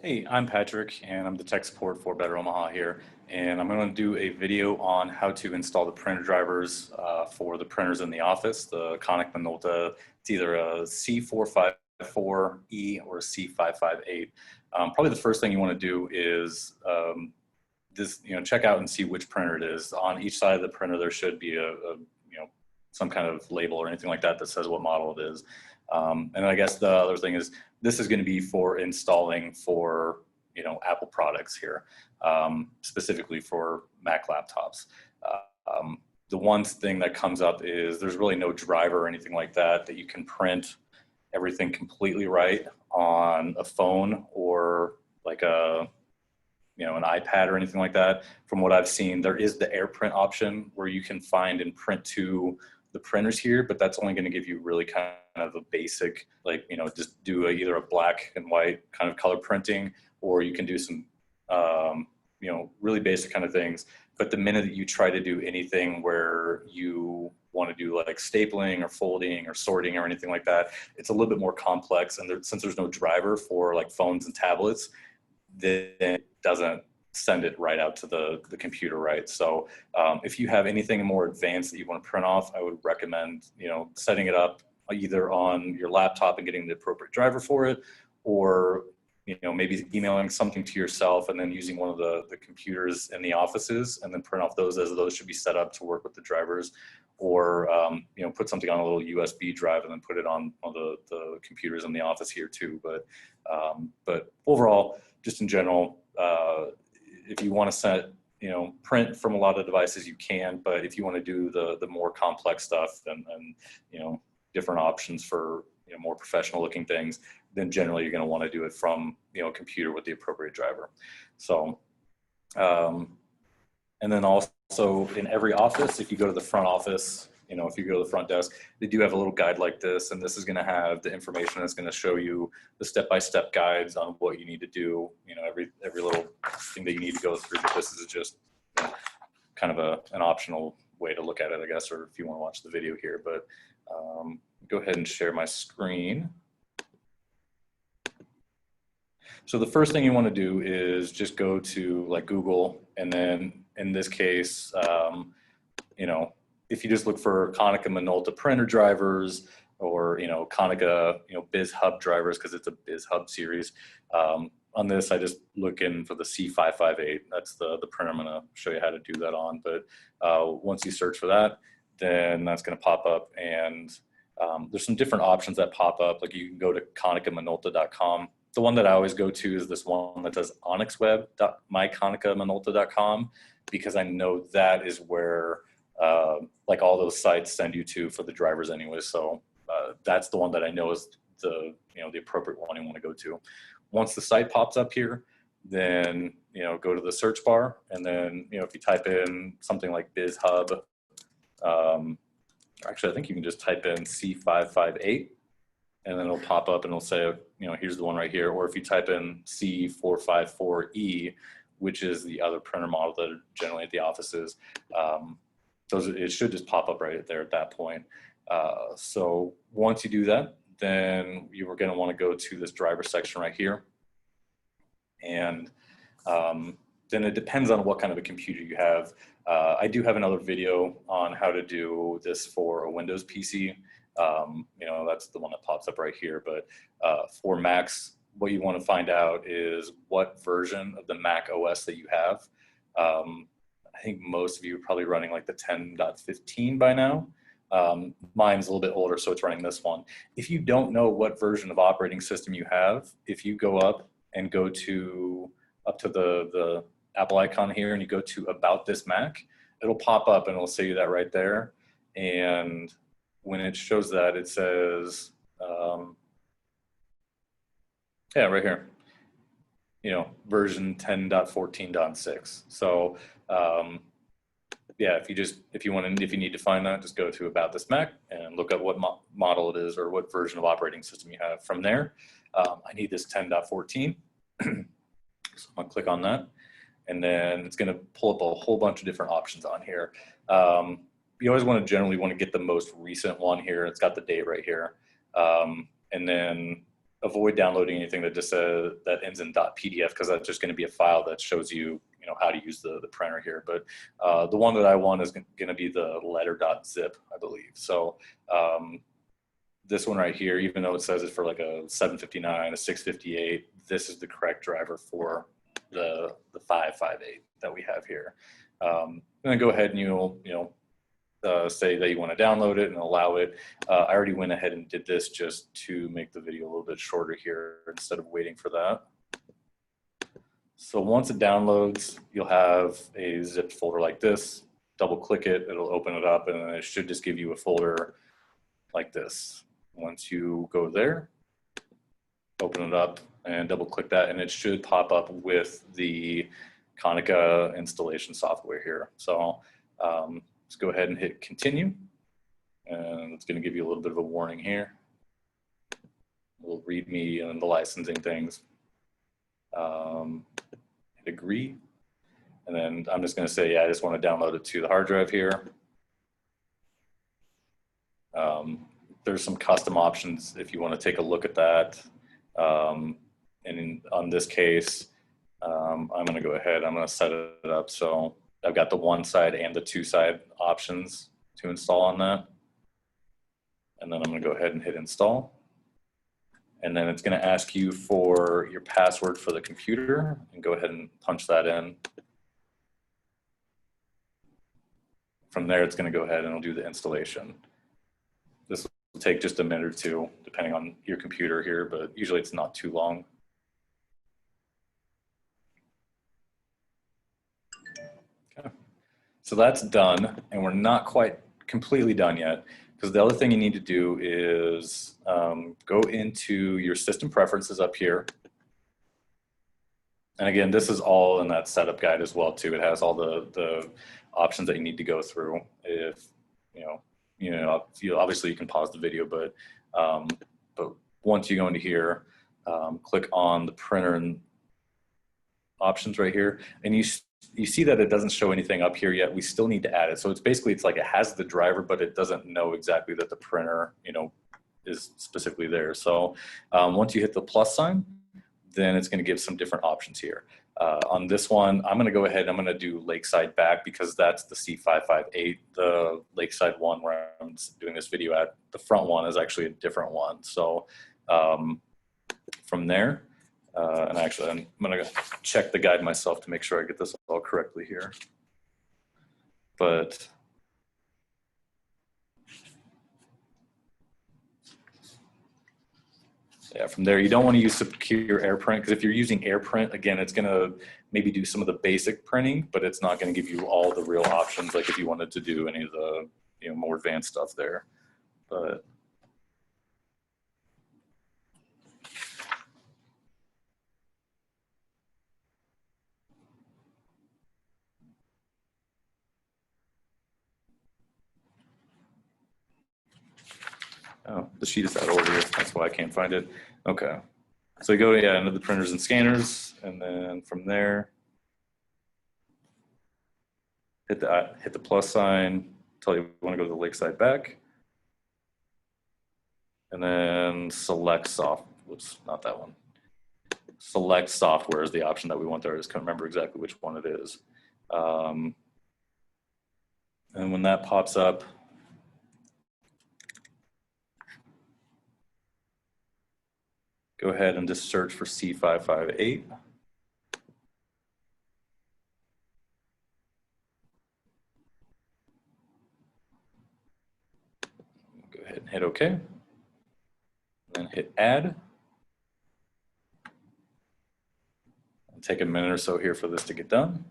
Hey, I'm Patrick, and I'm the tech support for Better Omaha here. And I'm going to do a video on how to install the printer drivers for the printers in the office, the Konica Minolta. It's either a C454E or a C558. Probably the first thing you want to do is check out and see which printer it is. On each side of the printer, there should be some kind of label or anything like that that says what model it is. And I guess the other thing is this is going to be for installing for Apple products here, specifically for Mac laptops. The one thing that comes up is there's really no driver or anything like that you can print everything completely right on a phone or like an iPad or anything like that. From what I've seen, there is the AirPrint option where you can find and print to the printers here, but that's only going to give you really kind of a basic, just do either a black and white kind of color printing, or you can do some, really basic kind of things. But the minute that you try to do anything where you want to do like stapling or folding or sorting or anything like that, it's a little bit more complex. And since there's no driver for like phones and tablets, then it doesn't send it right out to the computer, right? So if you have anything more advanced that you want to print off, I would recommend, setting it up either on your laptop and getting the appropriate driver for it, or, maybe emailing something to yourself and then using one of the computers in the offices and then print off those, as those should be set up to work with the drivers, or, put something on a little USB drive and then put it on one of the computers in the office here too. But overall, just in general, if you want to set, print from a lot of devices, you can, but if you want to do the more complex stuff and different options for, more professional looking things, then generally you're going to want to do it from, a computer with the appropriate driver. So, and then also in every office, if you go to the front office, if you go to the front desk, they do have a little guide like this, and this is going to have the information that's going to show you the step-by-step guides on what you need to do, every little thing that you need to go through. But this is just kind of an optional way to look at it, I guess, or if you want to watch the video here. But go ahead and share my screen. So the first thing you want to do is just go to like Google, and then in this case, if you just look for Konica Minolta printer drivers, or Konica Biz Hub drivers, because it's a Biz Hub series. On this, I just look in for the C558. That's the printer I'm going to show you how to do that on. But once you search for that, then that's going to pop up, and there's some different options that pop up. Like you can go to konicaminolta.com. The one that I always go to is this one that says onyxweb.mykonicaminolta.com, because I know that is where like all those sites send you to for the drivers anyway. So that's the one that I know is the appropriate one you want to go to. Once the site pops up here, then go to the search bar, and then if you type in something like Biz Hub, actually I think you can just type in C558, and then it'll pop up and it'll say, here's the one right here. Or if you type in C454E, which is the other printer model that are generally at the offices, it should just pop up right there at that point. So once you do that, then you are going to want to go to this driver section right here. And then it depends on what kind of a computer you have. I do have another video on how to do this for a Windows PC. That's the one that pops up right here. But for Macs, what you want to find out is what version of the Mac OS that you have. I think most of you are probably running like the 10.15 by now. Mine's a little bit older, so it's running this one. If you don't know what version of operating system you have, if you go up and go up to the Apple icon here and you go to About This Mac, it'll pop up and it'll say you that right there. And when it shows that, it says, yeah, right here, version 10.14.6. So yeah, if you need to find that, just go to About This Mac and look up what model it is or what version of operating system you have. From there, I need this 10.14. So I'm gonna click on that, and then it's gonna pull up a whole bunch of different options on here. You always generally want to get the most recent one here. It's got the date right here. And then avoid downloading anything that just that ends in .pdf, because that's just going to be a file that shows you, how to use the printer here. But the one that I want is going to be the letter.zip, I believe. So this one right here, even though it says it's for like a 759, a 658, this is the correct driver for the 558 that we have here. And then go ahead and say that you want to download it and allow it. I already went ahead and did this just to make the video a little bit shorter here instead of waiting for that. So once it downloads, you'll have a zipped folder like this. Double click it, it'll open it up, and then it should just give you a folder like this. Once you go there, open it up and double click that, and it should pop up with the Konica installation software here. So let's go ahead and hit continue, and it's going to give you a little bit of a warning here. We'll read me and the licensing things. Hit agree, and then I'm just going to say, yeah, I just want to download it to the hard drive here. There's some custom options if you want to take a look at that. And on this case, I'm going to go ahead, I'm going to set it up so I've got the one side and the two side options to install on that. And then I'm going to go ahead and hit install. And then it's going to ask you for your password for the computer, and go ahead and punch that in. From there, it's going to go ahead and it'll do the installation. This will take just a minute or two, depending on your computer here, but usually it's not too long. Okay. So that's done, and we're not quite completely done yet, because the other thing you need to do is go into your system preferences up here. And again, this is all in that setup guide as well too. It has all the options that you need to go through. If obviously you can pause the video, but once you go into here, click on the printer and options right here, and you see that it doesn't show anything up here yet. We still need to add it. So it's like it has the driver, but it doesn't know exactly that the printer, is specifically there. So once you hit the plus sign, then it's going to give some different options here. On this one, I'm going to go ahead and I'm going to do Lakeside back, because that's the C558. The Lakeside one where I'm doing this video at, the front one is actually a different one. So from there, and actually I'm going to check the guide myself to make sure I get this all correctly here. But yeah, from there, you don't want to use secure AirPrint, because if you're using AirPrint, again, it's going to maybe do some of the basic printing, but it's not going to give you all the real options, like if you wanted to do any of the more advanced stuff there. But oh, the sheet is out of order. That's why I can't find it. Okay. So you go into the printers and scanners, and then from there, hit the plus sign, tell you want to go to the Lakeside back, and then select whoops, not that one. Select software is the option that we want there. I just can't remember exactly which one it is. And when that pops up, go ahead and just search for C558. Go ahead and hit OK. And then hit add. It'll take a minute or so here for this to get done.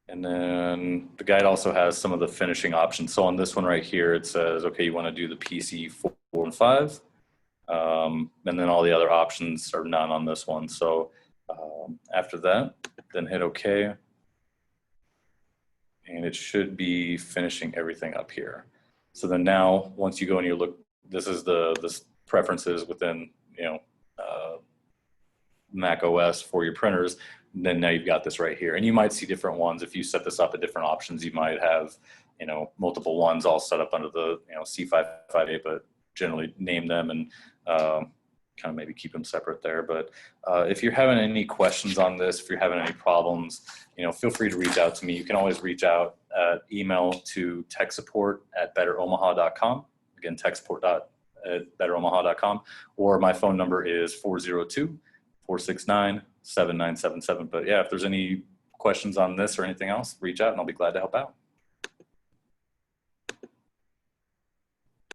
And then the guide also has some of the finishing options. So on this one right here, it says, okay, you want to do the PC 4 and 5. And then all the other options are none on this one. So after that, then hit OK. And it should be finishing everything up here. So then now, once you go and you look, this is the preferences within, Mac OS for your printers. Then now you've got this right here, and you might see different ones. If you set this up at different options, you might have multiple ones all set up under the, C558, but generally name them and kind of maybe keep them separate there. But if you're having any questions on this, if you're having any problems, feel free to reach out to me. You can always reach out email to techsupport@betteromaha.com. Again, techsupport@betteromaha.com, or my phone number is 402-469-7977. But yeah, if there's any questions on this or anything else, reach out and I'll be glad to help out.